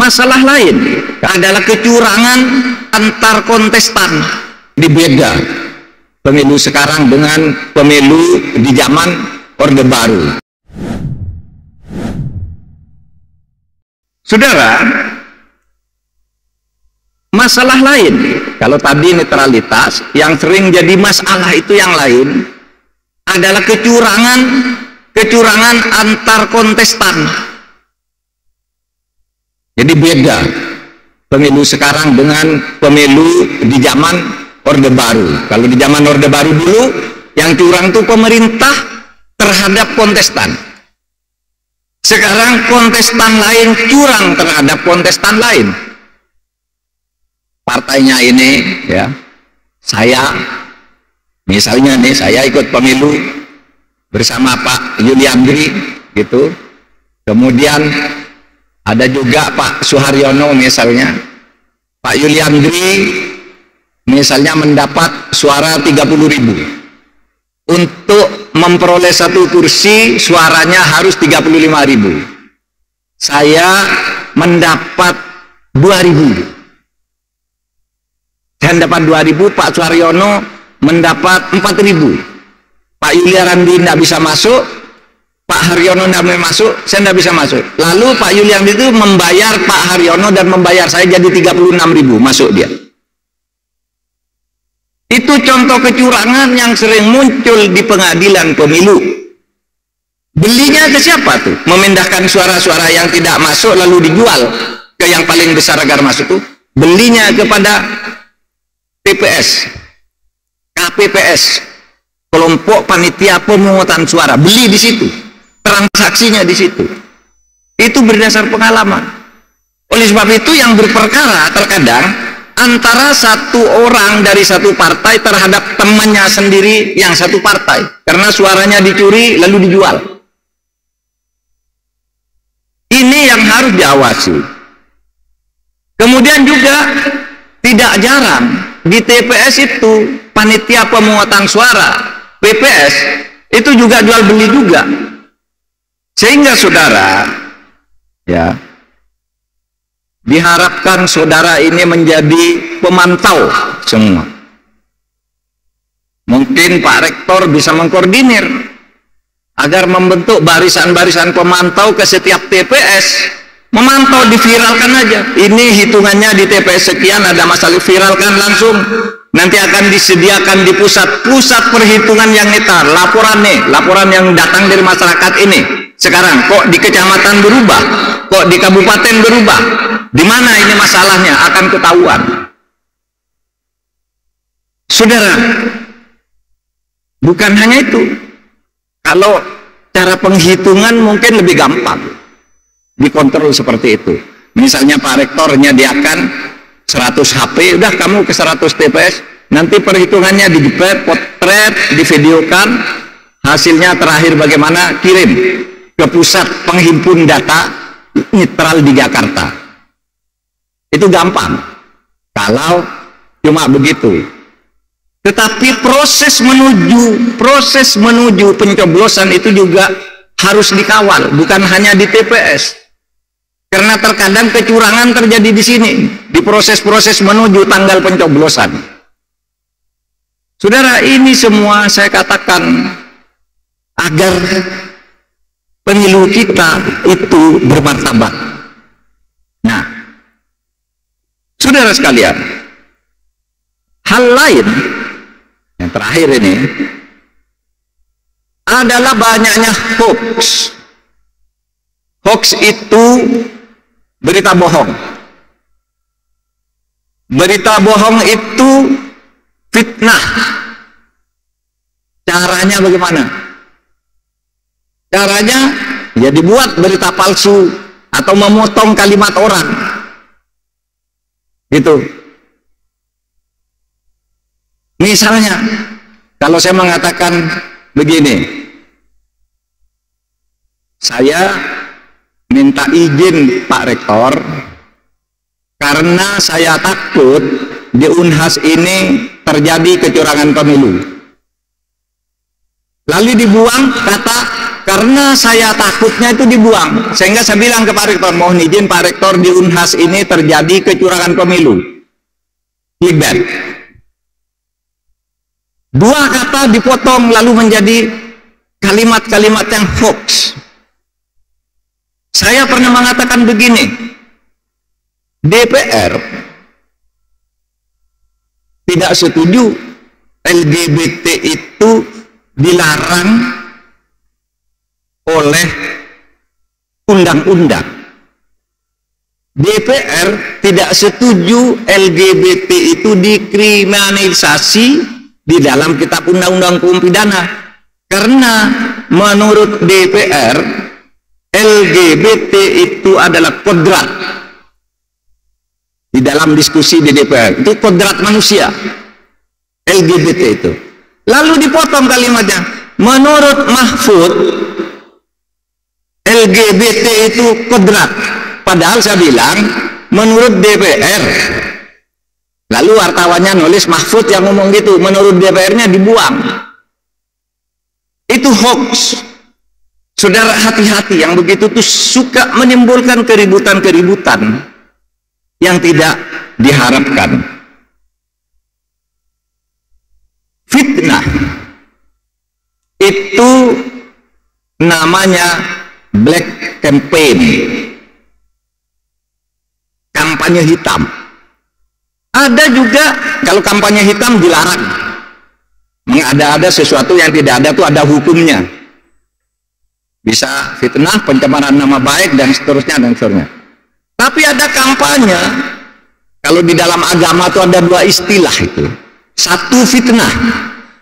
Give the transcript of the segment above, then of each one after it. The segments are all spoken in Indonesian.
Masalah lain adalah kecurangan antar kontestan. Dibeda pemilu sekarang dengan pemilu di zaman Orde Baru. Saudara, masalah lain, kalau tadi netralitas, yang sering jadi masalah itu yang lain adalah kecurangan antar kontestan. Jadi beda pemilu sekarang dengan pemilu di zaman Orde Baru. Kalau di zaman Orde Baru dulu yang curang itu pemerintah terhadap kontestan. Sekarang kontestan lain curang terhadap kontestan lain. Partainya ini, ya, saya misalnya nih, saya ikut pemilu bersama Pak Yuliandri gitu. Kemudian ada juga Pak Suharyono misalnya. Pak Yuliandri misalnya mendapat suara 30.000. Untuk memperoleh satu kursi suaranya harus 35.000. Saya mendapat 2.000. Saya dapat 2.000, Pak Suharyono mendapat 4.000. Pak Yuliandri tidak bisa masuk, Pak Haryono tidak bisa masuk, saya tidak bisa masuk. Lalu Pak Yuliandri itu membayar Pak Haryono dan membayar saya jadi 36.000 masuk dia. Itu contoh kecurangan yang sering muncul di pengadilan pemilu. Belinya ke siapa tuh? Memindahkan suara-suara yang tidak masuk lalu dijual ke yang paling besar agar masuk tuh. Belinya kepada PPS, KPPS, kelompok panitia pemungutan suara. Beli di situ, transaksinya di situ. Itu berdasar pengalaman. Oleh sebab itu yang berperkara terkadang antara satu orang dari satu partai terhadap temannya sendiri yang satu partai, karena suaranya dicuri lalu dijual. Ini yang harus diawasi. Kemudian juga tidak jarang di TPS itu panitia pemungutan suara, PPS itu juga jual beli juga. Sehingga saudara, ya, diharapkan saudara ini menjadi pemantau semua. Mungkin Pak Rektor bisa mengkoordinir agar membentuk barisan-barisan pemantau ke setiap TPS. Memantau, diviralkan aja. Ini hitungannya di TPS sekian ada masalah, viralkan langsung. Nanti akan disediakan di pusat perhitungan yang netral. Laporan yang datang dari masyarakat ini. Sekarang kok di kecamatan berubah, kok di kabupaten berubah, di mana ini masalahnya akan ketahuan. Saudara, bukan hanya itu. Kalau cara penghitungan mungkin lebih gampang dikontrol seperti itu. Misalnya Pak Rektor menyediakan 100 HP, udah kamu ke 100 TPS, nanti perhitungannya potret, divideokan, hasilnya terakhir bagaimana, kirim ke pusat penghimpun data netral di Jakarta. Itu gampang kalau cuma begitu. Tetapi proses menuju pencoblosan itu juga harus dikawal, bukan hanya di TPS. Karena terkadang kecurangan terjadi di sini, di proses-proses menuju tanggal pencoblosan. Saudara, ini semua saya katakan agar pemilu kita itu bermartabat. Nah, saudara sekalian, hal lain yang terakhir ini adalah banyaknya hoax. Hoax itu berita bohong. Berita bohong itu fitnah. Caranya bagaimana? Caranya ya dibuat berita palsu atau memotong kalimat orang. Gitu. Misalnya, kalau saya mengatakan begini, saya minta izin Pak Rektor karena saya takut di Unhas ini terjadi kecurangan pemilu. Lalu dibuang kata Karena saya takutnya itu dibuang, sehingga saya bilang ke Pak Rektor, mohon izin Pak Rektor, di Unhas ini terjadi kecurangan pemilu. Clickbait. Dua kata dipotong lalu menjadi kalimat-kalimat yang hoax. Saya pernah mengatakan begini, DPR tidak setuju LGBT itu dilarang oleh undang-undang. DPR tidak setuju LGBT itu dikriminalisasi di dalam kitab undang-undang hukum pidana, karena menurut DPR LGBT itu adalah kodrat. Di dalam diskusi di DPR itu kodrat manusia LGBT itu. Lalu dipotong kalimatnya, menurut Mahfud LGBT itu kodrat, padahal saya bilang menurut DPR. Lalu wartawannya nulis Mahfud yang ngomong gitu, menurut DPR-nya dibuang. Itu hoax. Saudara, hati-hati, yang begitu tuh suka menimbulkan keributan-keributan yang tidak diharapkan. Fitnah itu namanya black campaign, kampanye hitam. Ada juga kalau kampanye hitam dilarang, mengada-ada sesuatu yang tidak ada, itu ada hukumnya, bisa fitnah, pencemaran nama baik, dan seterusnya dan seterusnya. Tapi ada kampanye, kalau di dalam agama itu ada dua istilah itu. Satu fitnah,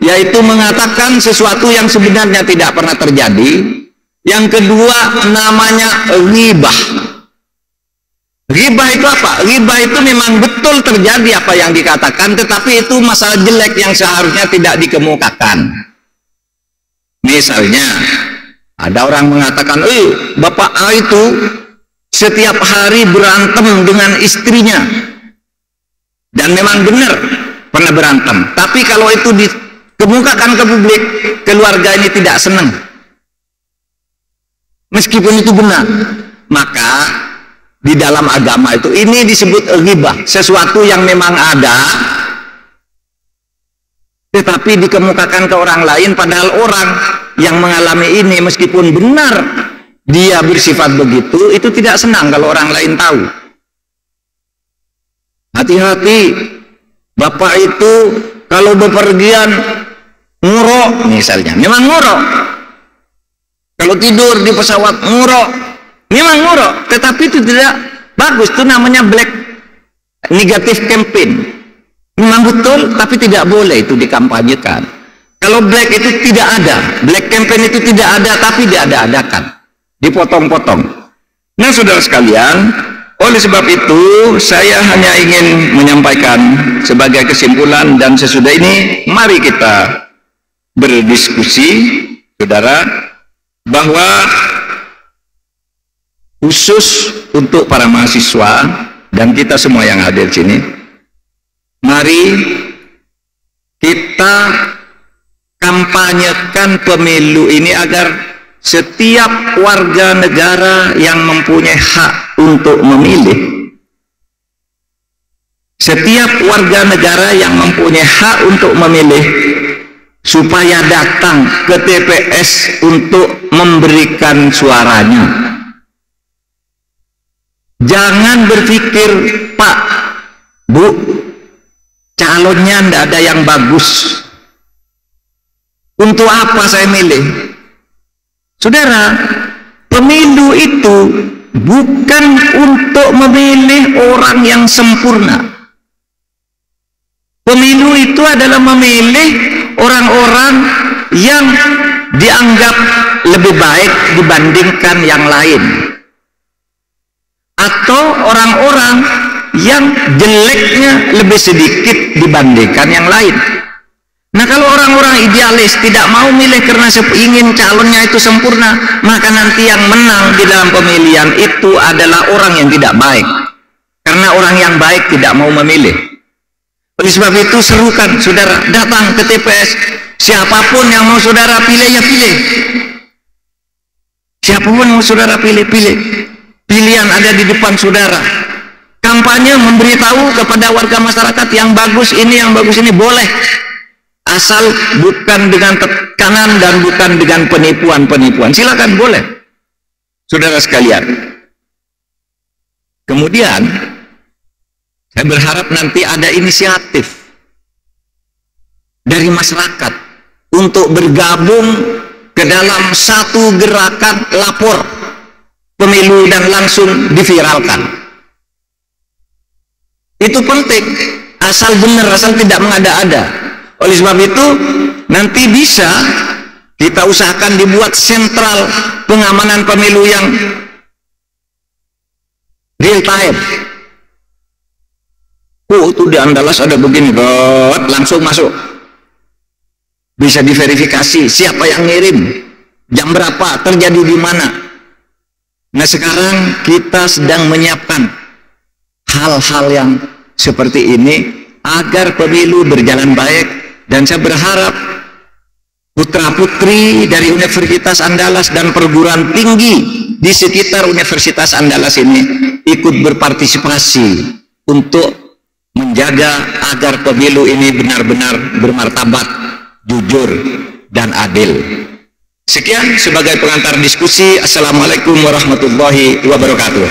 yaitu mengatakan sesuatu yang sebenarnya tidak pernah terjadi. Yang kedua namanya ghibah. Ghibah itu apa? Ghibah itu memang betul terjadi apa yang dikatakan, tetapi itu masalah jelek yang seharusnya tidak dikemukakan. Misalnya ada orang mengatakan, Bapak A itu setiap hari berantem dengan istrinya, dan memang benar pernah berantem, tapi kalau itu dikemukakan ke publik, keluarga ini tidak senang. Meskipun itu benar, maka di dalam agama itu ini disebut ghibah, sesuatu yang memang ada tetapi dikemukakan ke orang lain, padahal orang yang mengalami ini meskipun benar dia bersifat begitu, itu tidak senang kalau orang lain tahu. Hati-hati, Bapak itu kalau bepergian ngurok misalnya, memang ngurok. Kalau tidur di pesawat ngurok, memang ngurok, tetapi itu tidak bagus, itu namanya black negative campaign. Memang betul, tapi tidak boleh itu dikampanyekan. Kalau black itu tidak ada, black campaign itu tidak ada, tapi diada-adakan, dipotong-potong. Nah, saudara sekalian, oleh sebab itu saya hanya ingin menyampaikan sebagai kesimpulan, dan sesudah ini mari kita berdiskusi, saudara, bahwa khusus untuk para mahasiswa dan kita semua yang hadir di sini, mari kita kampanyekan pemilu ini agar setiap warga negara yang mempunyai hak untuk memilih, setiap warga negara yang mempunyai hak untuk memilih, supaya datang ke TPS untuk memberikan suaranya. Jangan berpikir, Pak, Bu, calonnya tidak ada yang bagus, untuk apa saya milih? Saudara, pemilu itu bukan untuk memilih orang yang sempurna. Pemilu itu adalah memilih orang-orang yang dianggap lebih baik dibandingkan yang lain, atau orang-orang yang jeleknya lebih sedikit dibandingkan yang lain. Nah, kalau orang-orang idealis tidak mau milih karena ingin calonnya itu sempurna, maka nanti yang menang di dalam pemilihan itu adalah orang yang tidak baik, karena orang yang baik tidak mau memilih. Oleh sebab itu, serukan saudara datang ke TPS, siapapun yang mau saudara pilih, ya pilih. Siapapun yang saudara pilih-pilih, pilihan ada di depan saudara. Kampanye memberitahu kepada warga masyarakat yang bagus ini boleh, asal bukan dengan tekanan dan bukan dengan penipuan-penipuan. Silakan, boleh, saudara sekalian. Kemudian saya berharap nanti ada inisiatif dari masyarakat untuk bergabung ke dalam satu gerakan lapor pemilu dan langsung diviralkan. Itu penting, asal benar, asal tidak mengada-ada. Oleh sebab itu nanti bisa kita usahakan dibuat sentral pengamanan pemilu yang real time. Oh, itu di Andalas ada begini, langsung masuk. Bisa diverifikasi siapa yang ngirim, jam berapa, terjadi di mana. Nah, sekarang kita sedang menyiapkan hal-hal yang seperti ini agar pemilu berjalan baik, dan saya berharap putra-putri dari Universitas Andalas dan perguruan tinggi di sekitar Universitas Andalas ini ikut berpartisipasi untuk menjaga agar pemilu ini benar-benar bermartabat, jujur, dan adil. Sekian sebagai pengantar diskusi. Assalamualaikum warahmatullahi wabarakatuh.